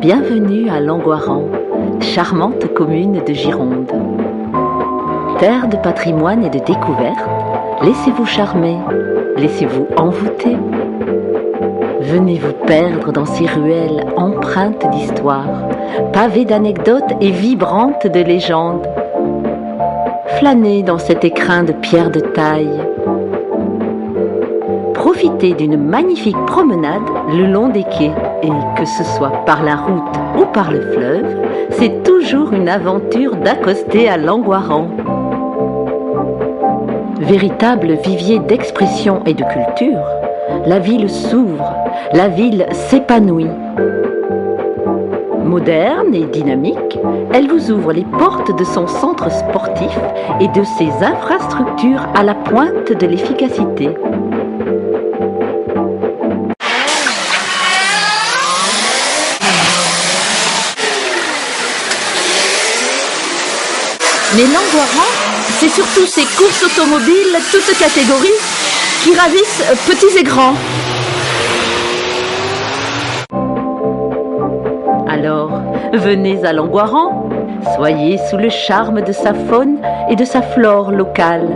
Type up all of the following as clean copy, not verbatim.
Bienvenue à Langoiran, charmante commune de Gironde. Terre de patrimoine et de découverte, laissez-vous charmer, laissez-vous envoûter. Venez vous perdre dans ces ruelles empreintes d'histoire, pavées d'anecdotes et vibrantes de légendes. Flânez dans cet écrin de pierre de taille. Profitez d'une magnifique promenade le long des quais. Et que ce soit par la route ou par le fleuve, c'est toujours une aventure d'accoster à Langoiran. Véritable vivier d'expression et de culture, la ville s'ouvre, la ville s'épanouit. Moderne et dynamique, elle vous ouvre les portes de son centre sportif et de ses infrastructures à la pointe de l'efficacité. Mais Langoiran, c'est surtout ces courses automobiles, toutes catégories, qui ravissent petits et grands. Alors, venez à Langoiran, soyez sous le charme de sa faune et de sa flore locale.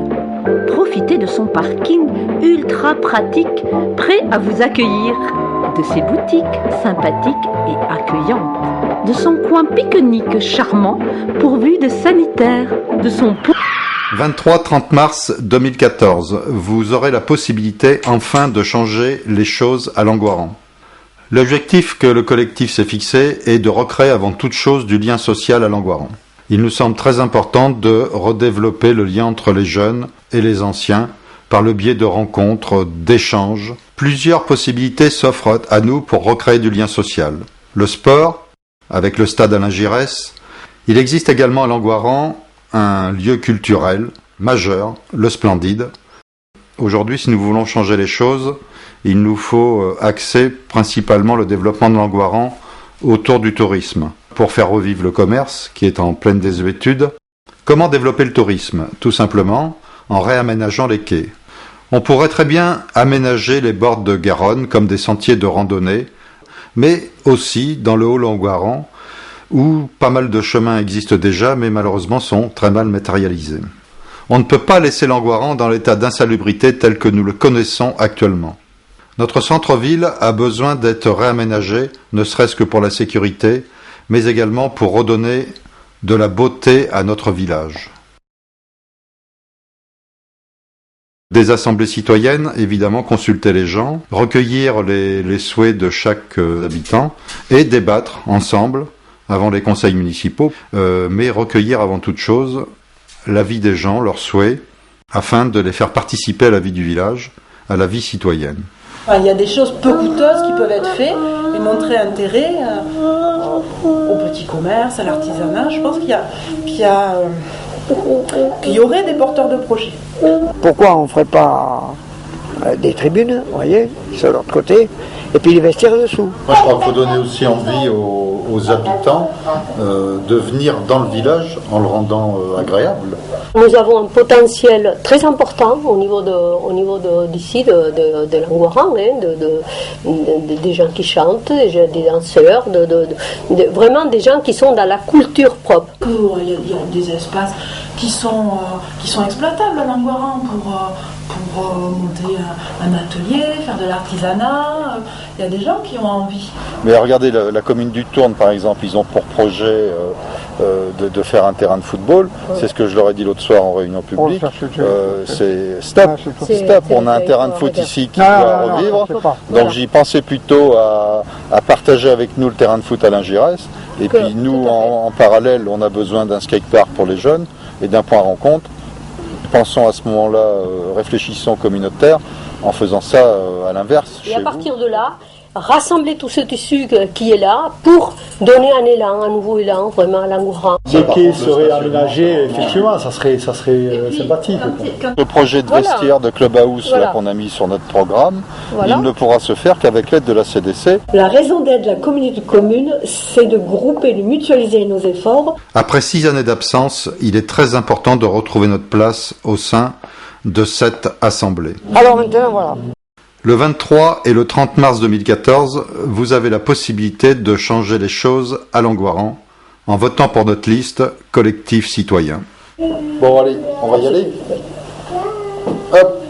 Profitez de son parking ultra pratique, prêt à vous accueillir, de ses boutiques sympathiques et accueillantes, de son coin pique-nique charmant pourvu de sanitaires, de son 23-30 mars 2014, vous aurez la possibilité enfin de changer les choses à Langoiran. L'objectif que le collectif s'est fixé est de recréer avant toute chose du lien social à Langoiran. Il nous semble très important de redévelopper le lien entre les jeunes et les anciens par le biais de rencontres, d'échanges. Plusieurs possibilités s'offrent à nous pour recréer du lien social. Le sport, avec le stade Alain Giresse. Il existe également à Langoiran un lieu culturel majeur, le Splendide. Aujourd'hui, si nous voulons changer les choses, il nous faut axer principalement le développement de Langoiran autour du tourisme. Pour faire revivre le commerce, qui est en pleine désuétude. Comment développer le tourisme? Tout simplement en réaménageant les quais. On pourrait très bien aménager les bords de Garonne comme des sentiers de randonnée, mais aussi dans le Haut-Langoiran, où pas mal de chemins existent déjà, mais malheureusement sont très mal matérialisés. On ne peut pas laisser Langoiran dans l'état d'insalubrité tel que nous le connaissons actuellement. Notre centre-ville a besoin d'être réaménagé, ne serait-ce que pour la sécurité, mais également pour redonner de la beauté à notre village. Des assemblées citoyennes, évidemment, consulter les gens, recueillir les souhaits de chaque habitant et débattre ensemble avant les conseils municipaux, mais recueillir avant toute chose l'avis des gens, leurs souhaits, afin de les faire participer à la vie du village, à la vie citoyenne. Il y a des choses peu coûteuses qui peuvent être faites et montrer intérêt au petit commerce, à l'artisanat. Je pense qu'il y aurait des porteurs de projets. Pourquoi on ne ferait pas des tribunes, vous voyez, sur l'autre côté, et puis les vestiaires dessous? Moi, je crois qu'il faut donner aussi envie aux habitants de venir dans le village en le rendant agréable. Nous avons un potentiel très important au niveau d'ici, de Langoiran, des gens qui chantent, des danseurs, vraiment des gens qui sont dans la culture propre. Il y a des espaces qui sont exploitables à Langoiran pour monter un atelier, faire de l'artisanat. Il y a des gens qui ont envie. Mais regardez, la commune du Tourne, par exemple, ils ont pour projet de faire un terrain de football. Ouais. C'est ce que je leur ai dit l'autre soir en réunion publique. C'est stop. On a un terrain de foot ici qui doit revivre. Donc j'y pensais plutôt à partager avec nous le terrain de foot Alain Giresse. Et puis nous, en parallèle, on a besoin d'un skatepark pour les jeunes et d'un point de rencontre. Pensons à ce moment-là, réfléchissons communautaire en faisant ça à l'inverse. Et à partir de là, rassembler tout ce tissu qui est là pour donner un nouveau élan vraiment à Langoiran. Les quais seraient aménagés, effectivement, ça serait sympathique. Le projet de vestiaire de Clubhouse là, qu'on a mis sur notre programme, il ne pourra se faire qu'avec l'aide de la CDC. La raison d'être de la communauté de communes, c'est de grouper, de mutualiser nos efforts. Après 6 années d'absence, il est très important de retrouver notre place au sein de cette assemblée. Alors maintenant, voilà. Le 23 et le 30 mars 2014, vous avez la possibilité de changer les choses à Langoiran en votant pour notre liste Collectif Citoyen. Bon, allez, on va y aller. Hop.